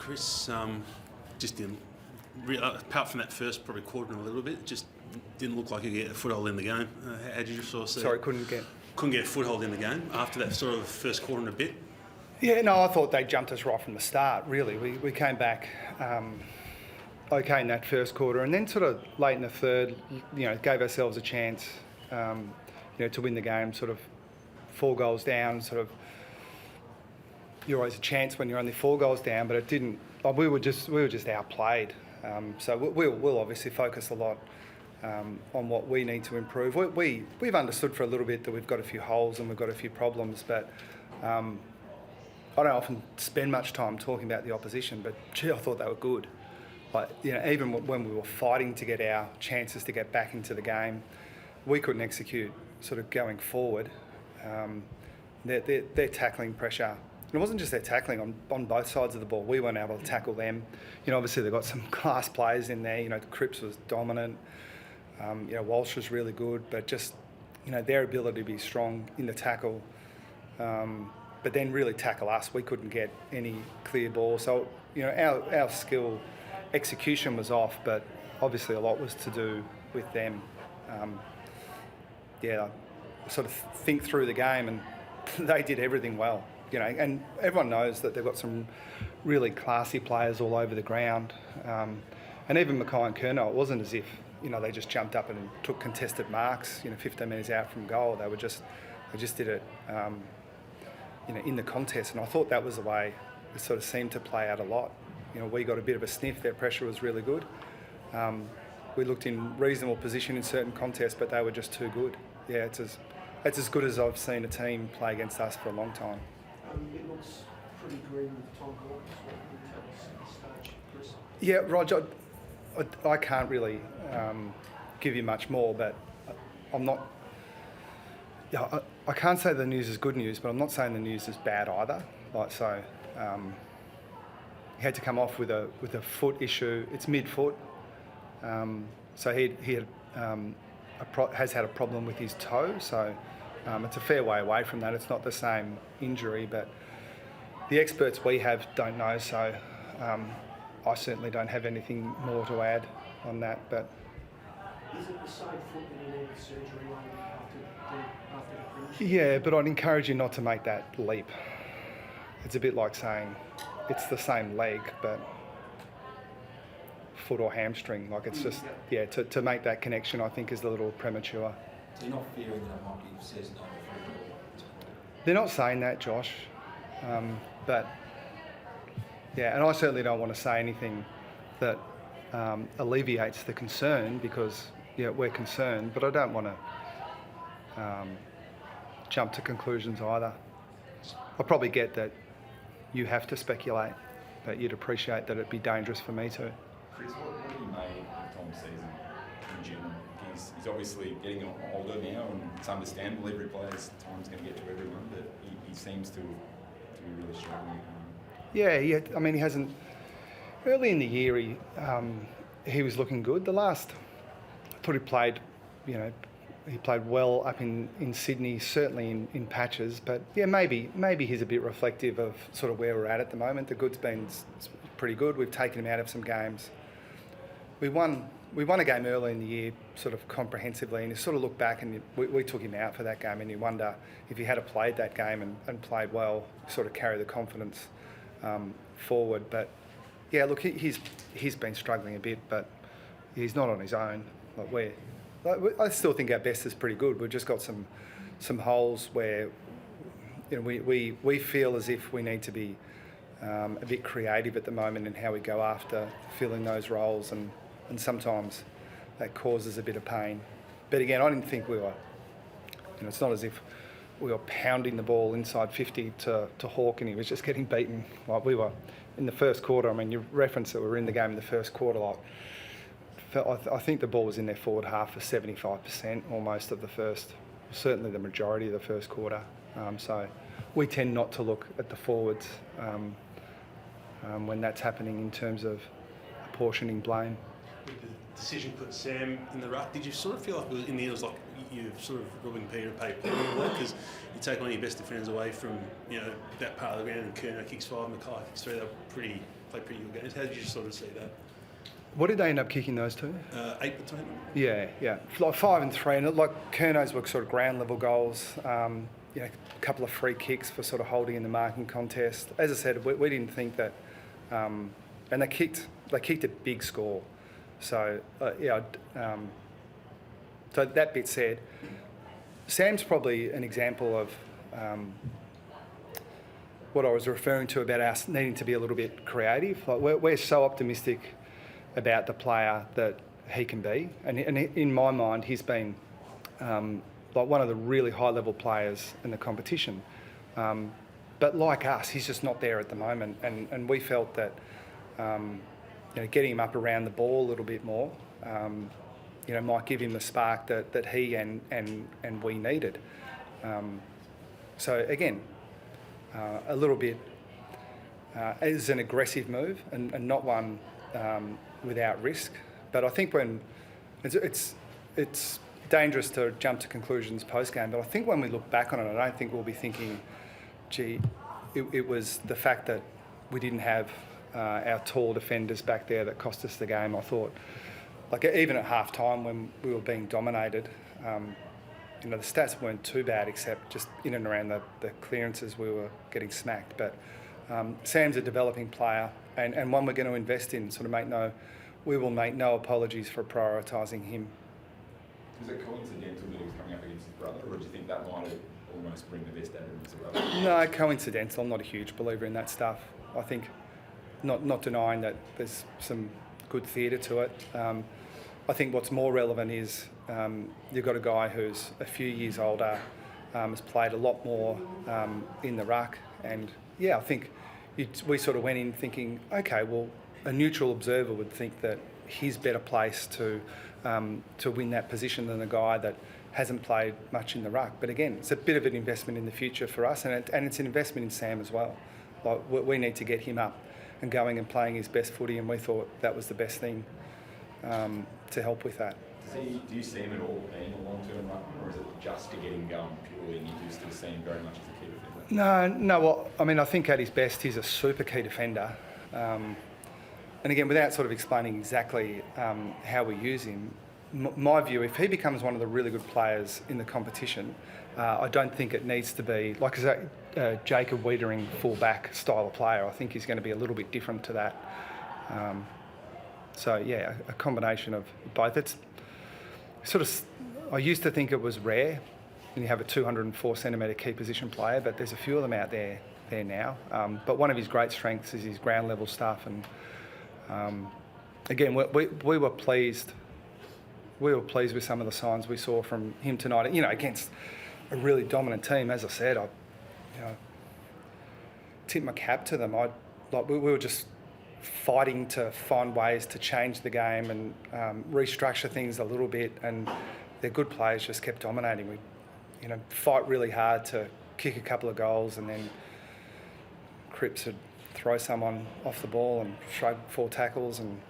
Chris, just didn't. Apart from that first probably quarter and a little bit, just didn't look like he could get a foothold in the game. How did you sort of see? Sorry, couldn't get a foothold in the game after that sort of first quarter and a bit. Yeah, no, I thought they jumped us right from the start. Really, we came back okay in that first quarter, and then sort of late in the third, gave ourselves a chance, to win the game. Sort of 4 goals down, sort of. You're always a chance when you're only 4 goals down, but it didn't. We were just outplayed. So we'll obviously focus a lot on what we need to improve. We've understood for a little bit that we've got a few holes and we've got a few problems, but I don't often spend much time talking about the opposition. But gee, I thought they were good. Like, even when we were fighting to get our chances to get back into the game, we couldn't execute sort of going forward. Their tackling pressure. And it wasn't just their tackling on both sides of the ball. We weren't able to tackle them. Obviously they've got some class players in there. Cripps was dominant. Walsh was really good, but just their ability to be strong in the tackle, but then really tackle us. We couldn't get any clear ball. So our skill execution was off, but obviously a lot was to do with them. Sort of think through the game, and they did everything well. And everyone knows that they've got some really classy players all over the ground. And even Mackay and Curnow, it wasn't as if, they just jumped up and took contested marks, 15 metres out from goal. They just did it, in the contest. And I thought that was the way it sort of seemed to play out a lot. We got a bit of a sniff. Their pressure was really good. We looked in reasonable position in certain contests, but they were just too good. Yeah, it's as good as I've seen a team play against us for a long time. It looks pretty green with Tom Hawkins. What can you tell us at this stage, Chris? Yeah, Roger, I can't really give you much more, but I'm not. Yeah, I can't say the news is good news, but I'm not saying the news is bad either. He had to come off with a foot issue. It's mid-foot, so he has had a problem with his toe. So. It's a fair way away from that. It's not the same injury, but the experts we have don't know, so I certainly don't have anything more to add on that. But is it the same foot that he needed surgery on after the finish? Yeah, but I'd encourage you not to make that leap. It's a bit like saying it's the same leg, but foot or hamstring. Like, it's just, to make that connection, I think, is a little premature. So you're not fearing that it might be season over? They're not saying that, Josh. But and I certainly don't want to say anything that alleviates the concern, because we're concerned. But I don't want to jump to conclusions either. I probably get that you have to speculate, but you'd appreciate that it'd be dangerous for me too. Chris, what have you made of Tom's season in general? He's obviously getting older now, and it's understandable every player's time's going to get to everyone, but he seems to be really struggling. He hasn't. Early in the year, he was looking good. I thought he played, he played well up in Sydney, certainly in patches. But maybe he's a bit reflective of sort of where we're at the moment. The good's been pretty good. We've taken him out of some games. We won a game early in the year, sort of comprehensively, and you sort of look back and we took him out for that game, and you wonder if he had played that game and played well, sort of carry the confidence forward. But look, he's been struggling a bit, but he's not on his own. I still think our best is pretty good. We've just got some holes where we feel as if we need to be a bit creative at the moment in how we go after filling those roles, and sometimes that causes a bit of pain. But again, I didn't think we were, it's not as if we were pounding the ball inside 50 to Hawk and he was just getting beaten. Like, we were in the first quarter. I mean, you referenced that we were in the game in the first quarter. I think the ball was in their forward half for 75% almost of the first, certainly the majority of the first quarter. So we tend not to look at the forwards when that's happening in terms of apportioning blame. With the decision to put Sam in the ruck, did you sort of feel like in the end it was like you're sort of robbing Peter to pay Paul, because you take one of your best defenders away from that part of the ground, and Curnow kicks 5, Mackay kicks 3, they're pretty play pretty good games. How did you sort of see that? What did they end up kicking those two? 8 between them. Yeah. Like 5 and 3, and like Kerno's were sort of ground level goals. A couple of free kicks for sort of holding in the marking contest. As I said, we didn't think that, and they kicked a big score. So so that bit said, Sam's probably an example of what I was referring to about us needing to be a little bit creative. Like we're so optimistic about the player that he can be, and in my mind, he's been like one of the really high-level players in the competition. But like us, he's just not there at the moment, and we felt that getting him up around the ball a little bit more, might give him the spark that he and we needed. So again, a little bit is an aggressive move and not one without risk. But I think when it's dangerous to jump to conclusions post-game, but I think when we look back on it, I don't think we'll be thinking, gee, it was the fact that we didn't have our tall defenders back there that cost us the game. I thought, like even at half-time when we were being dominated, the stats weren't too bad except just in and around the clearances we were getting smacked. But Sam's a developing player and one we're going to invest in, we will make no apologies for prioritising him. Was it coincidental that he was coming up against his brother, or do you think that might have almost bring the best out of him as well? No, coincidental. I'm not a huge believer in that stuff. I think, not denying that there's some good theatre to it. I think what's more relevant is you've got a guy who's a few years older, has played a lot more in the ruck, and I think we sort of went in thinking, okay, well, a neutral observer would think that he's better placed to win that position than a guy that hasn't played much in the ruck. But again, it's a bit of an investment in the future for us, and it's an investment in Sam as well. Like we need to get him up and going and playing his best footy, and we thought that was the best thing to help with that. Do you see him at all being a long-term ruckman, or is it just to get him going purely and you do still see him very much as a key defender? No. Well, I mean, I think at his best he's a super key defender. And again, without sort of explaining exactly how we use him, my view, if he becomes one of the really good players in the competition, I don't think it needs to be like a Jacob Wiedering full-back style of player. I think he's going to be a little bit different to that. A combination of both. It's sort of, I used to think it was rare when you have a 204 centimetre key position player, but there's a few of them out there now. But one of his great strengths is his ground level stuff, and again, we were pleased. We were pleased with some of the signs we saw from him tonight. Against a really dominant team. As I said, I tip my cap to them. We were just fighting to find ways to change the game and restructure things a little bit. And their good players just kept dominating. We, fight really hard to kick a couple of goals, and then Cripps would throw someone off the ball and shrug 4 tackles and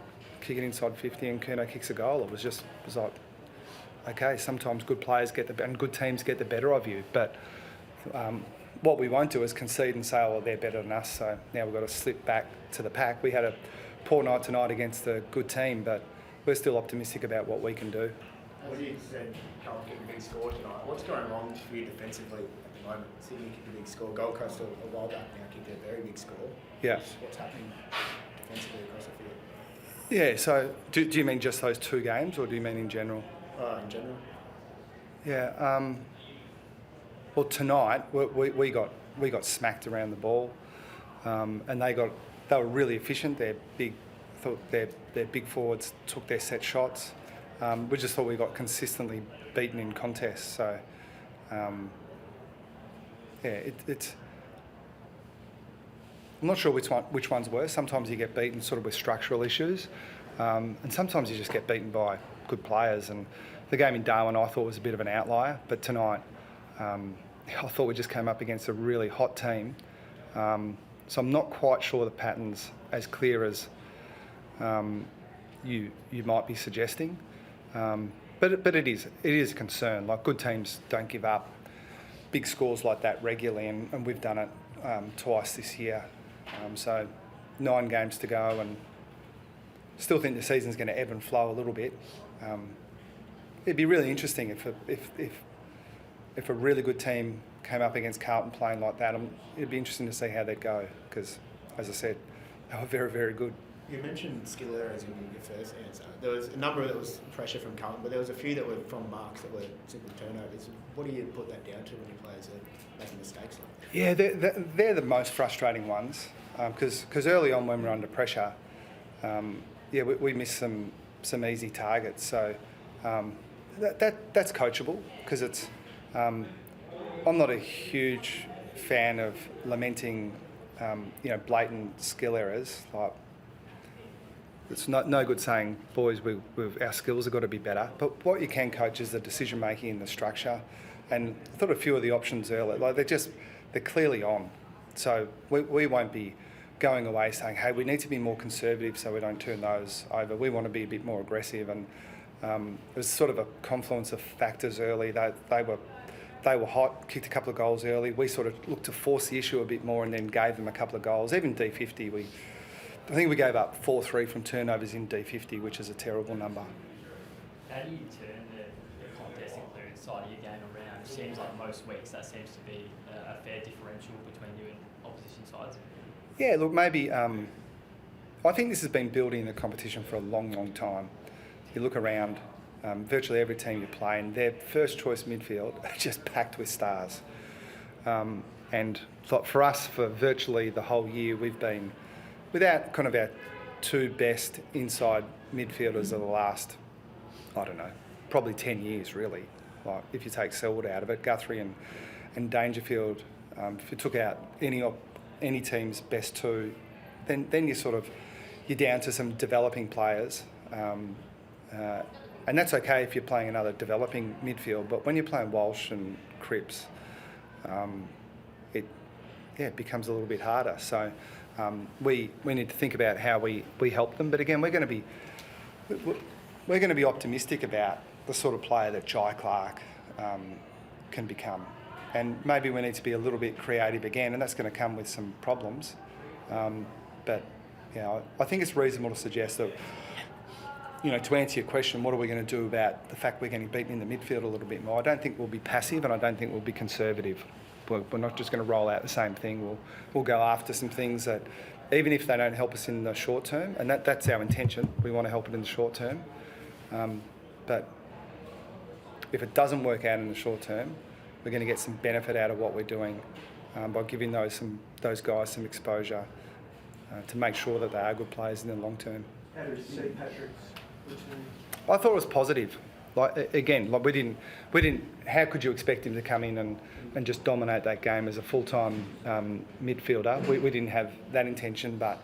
kick it inside 50, and Kerno kicks a goal. It was like, okay, sometimes good players and good teams get the better of you, but what we won't do is concede and say, oh, well, they're better than us, so now we've got to slip back to the pack. We had a poor night tonight against a good team, but we're still optimistic about what we can do. As you said, Carlton kicked a big score tonight. What's going wrong for you defensively at the moment? Sydney kicked a big score. Gold Coast a while back now kicked a very big score. Yeah. What's happening defensively across the field? Yeah, so do you mean just those 2 games, or do you mean in general? In general. Yeah. Well, tonight we got smacked around the ball, and they were really efficient. Their big forwards took their set shots. We just thought we got consistently beaten in contests. So it's. I'm not sure which one's worse. Sometimes you get beaten sort of with structural issues, and sometimes you just get beaten by good players. And the game in Darwin I thought was a bit of an outlier, but tonight I thought we just came up against a really hot team. So I'm not quite sure the pattern's as clear as you might be suggesting, but it is a concern. Like, good teams don't give up big scores like that regularly, and we've done it twice this year. So 9 games to go, and still think the season's going to ebb and flow a little bit. It'd be really interesting if a really good team came up against Carlton playing like that. It'd be interesting to see how they'd go because, as I said, they were very, very good. You mentioned skill errors in your first answer. There was a number that was pressure from Carlton, but there was a few that were from marks that were simple turnovers. What do you put that down to when your players are making mistakes like that? Yeah, they're the most frustrating ones because early on when we're under pressure, we missed some easy targets. So that's coachable because it's. I'm not a huge fan of lamenting, blatant skill errors. Like, it's no good saying, boys, our skills have got to be better. But what you can coach is the decision making and the structure. And I thought a few of the options earlier, like they're clearly on. So we won't be going away saying, hey, we need to be more conservative so we don't turn those over. We want to be a bit more aggressive. And it was sort of a confluence of factors early. They were hot, kicked a couple of goals early. We sort of looked to force the issue a bit more and then gave them a couple of goals. Even D50, I think we gave up 4-3 from turnovers in D50, which is a terrible number. How do you turn the contesting clearance side of your game around? It seems like most weeks that seems to be a fair differential between you and opposition sides. Yeah, look, maybe I think this has been building in the competition for a long, long time. You look around, virtually every team you play, and their first choice midfield are just packed with stars. And for us, for virtually the whole year, we've been without kind of our 2 best inside midfielders of the last, I don't know, probably 10 years really. Like if you take Selwood out of it, Guthrie and Dangerfield, if you took out any team's best 2, then you're down to some developing players. And that's okay if you're playing another developing midfield, but when you're playing Walsh and Cripps, it becomes a little bit harder. So we need to think about how we help them. But again, we're going to be optimistic about the sort of player that Jai Clark can become, and maybe we need to be a little bit creative again, and that's going to come with some problems. But I think it's reasonable to suggest that. To answer your question, what are we going to do about the fact we're getting beaten in the midfield a little bit more? I don't think we'll be passive, and I don't think we'll be conservative. We're not just going to roll out the same thing. We'll go after some things that, even if they don't help us in the short term, and that's our intention. We want to help it in the short term. But if it doesn't work out in the short term, we're going to get some benefit out of what we're doing by giving those guys some exposure to make sure that they are good players in the long term. How do you see Patrick's return? I thought it was positive. We didn't. How could you expect him to come in and just dominate that game as a full-time midfielder? We didn't have that intention, but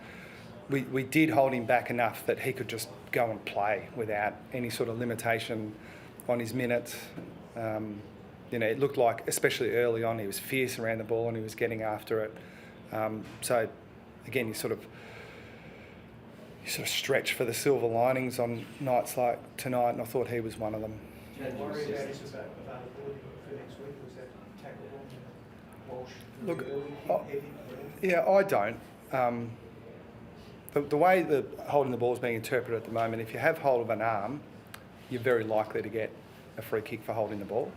we did hold him back enough that he could just go and play without any sort of limitation on his minutes. It looked like, especially early on, he was fierce around the ball and he was getting after it. So, again, you sort of stretch for the silver linings on nights like tonight, and I thought he was one of them. Do you worry about his availability for next week? Was that tackled on Walsh? Look, I don't. The way the holding the ball is being interpreted at the moment, if you have hold of an arm, you're very likely to get a free kick for holding the ball.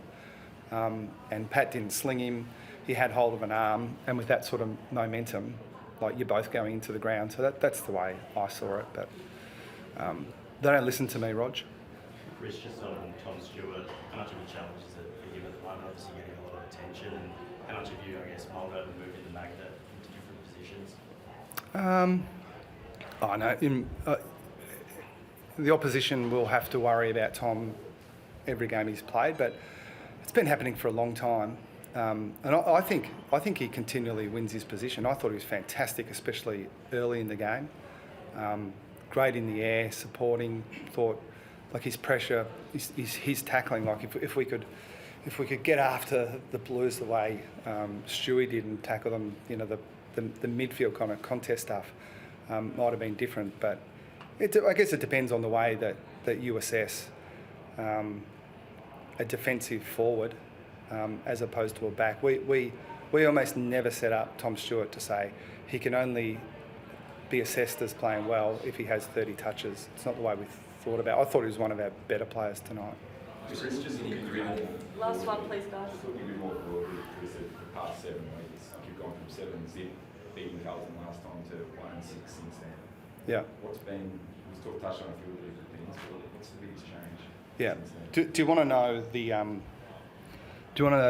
And Pat didn't sling him. He had hold of an arm, and with that sort of momentum, like you're both going into the ground. So that's the way I saw it. But they don't listen to me, Rog. Chris, just on Tom Stewart, how much of a challenge is it for him at the moment? Obviously getting a lot of attention, and how much have you, mulled over and moved in the Magda into different positions? I know. The opposition will have to worry about Tom every game he's played, but it's been happening for a long time. And I think he continually wins his position. I thought he was fantastic, especially early in the game. Great in the air, supporting. Thought like his pressure, his tackling. Like if we could get after the Blues the way Stewie did and tackle them, the midfield kind of contest stuff might have been different. But I guess it depends on the way that you assess a defensive forward. As opposed to a back. We almost never set up Tom Stewart to say he can only be assessed as playing well if he has 30 touches. It's not the way we thought about it. I thought he was one of our better players tonight. Just getting creative. Last one, please, guys. Just looking a bit more forward to the past 7 weeks. You've gone from 7-0 beating Carlton last time to 1-6 since then. Yeah. What's been, we've touched on a few different things, but what's the biggest change? Yeah. Since then? Do you want to know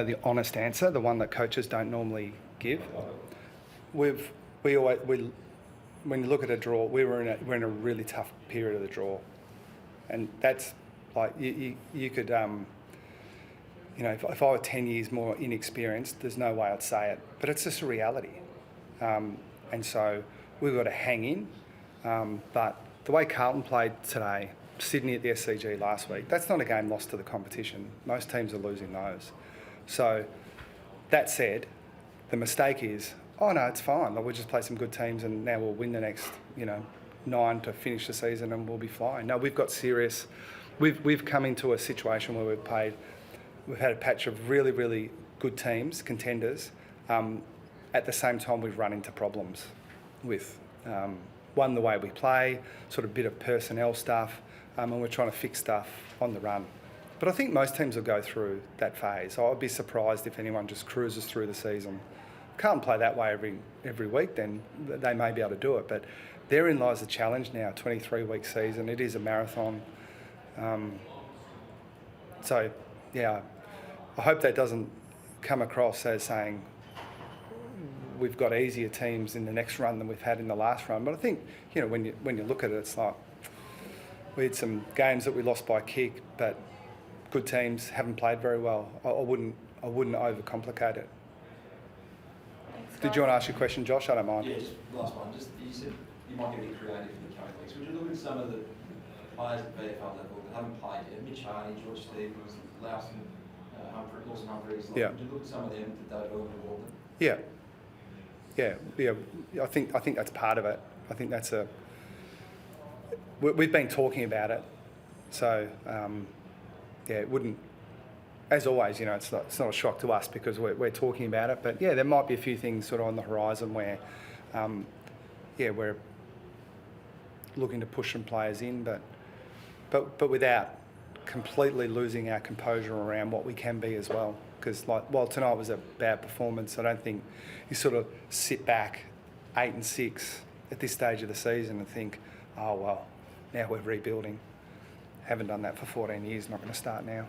the honest answer, the one that coaches don't normally give? When you look at a draw, we're in a really tough period of the draw, and that's like you could if I were 10 years more inexperienced, there's no way I'd say it, but it's just a reality, and so we've got to hang in. But the way Carlton played today, Sydney at the SCG last week, that's not a game lost to the competition. Most teams are losing those. So that said, the mistake is, oh no, it's fine. Like, we'll just play some good teams and now we'll win the next, 9 to finish the season and we'll be fine. No, we've got serious. We've come into a situation where we've had a patch of really, really good teams, contenders. At the same time, we've run into problems with one, the way we play, sort of bit of personnel stuff, and we're trying to fix stuff on the run. But I think most teams will go through that phase. I'd be surprised if anyone just cruises through the season. Can't play that way every week, then they may be able to do it. But therein lies the challenge now, 23-week season. It is a marathon. So, yeah, I hope that doesn't come across as saying we've got easier teams in the next run than we've had in the last run. But I think, when you look at it, it's like we had some games that we lost by kick, but good teams haven't played very well. I wouldn't overcomplicate it. Thanks, Did you want to ask your question, Josh? I don't mind. Yeah, just last one. Just you said you might get a bit creative in the coming weeks. Would you look at some of the players at VFL level that haven't played yet? Mitch Harney, George Stevens, Lawson, Lawson Humphreys. Yeah. Would you look at some of them that don't really involve them? Yeah. I think that's part of it. I think that's we've been talking about it, so it wouldn't. As always, it's not a shock to us because we're talking about it. But yeah, there might be a few things sort of on the horizon where, we're looking to push some players in, but without completely losing our composure around what we can be as well. Because while tonight was a bad performance, I don't think you sort of sit back 8-6 at this stage of the season and think, oh well, now we're rebuilding. Haven't done that for 14 years. Not going to start now.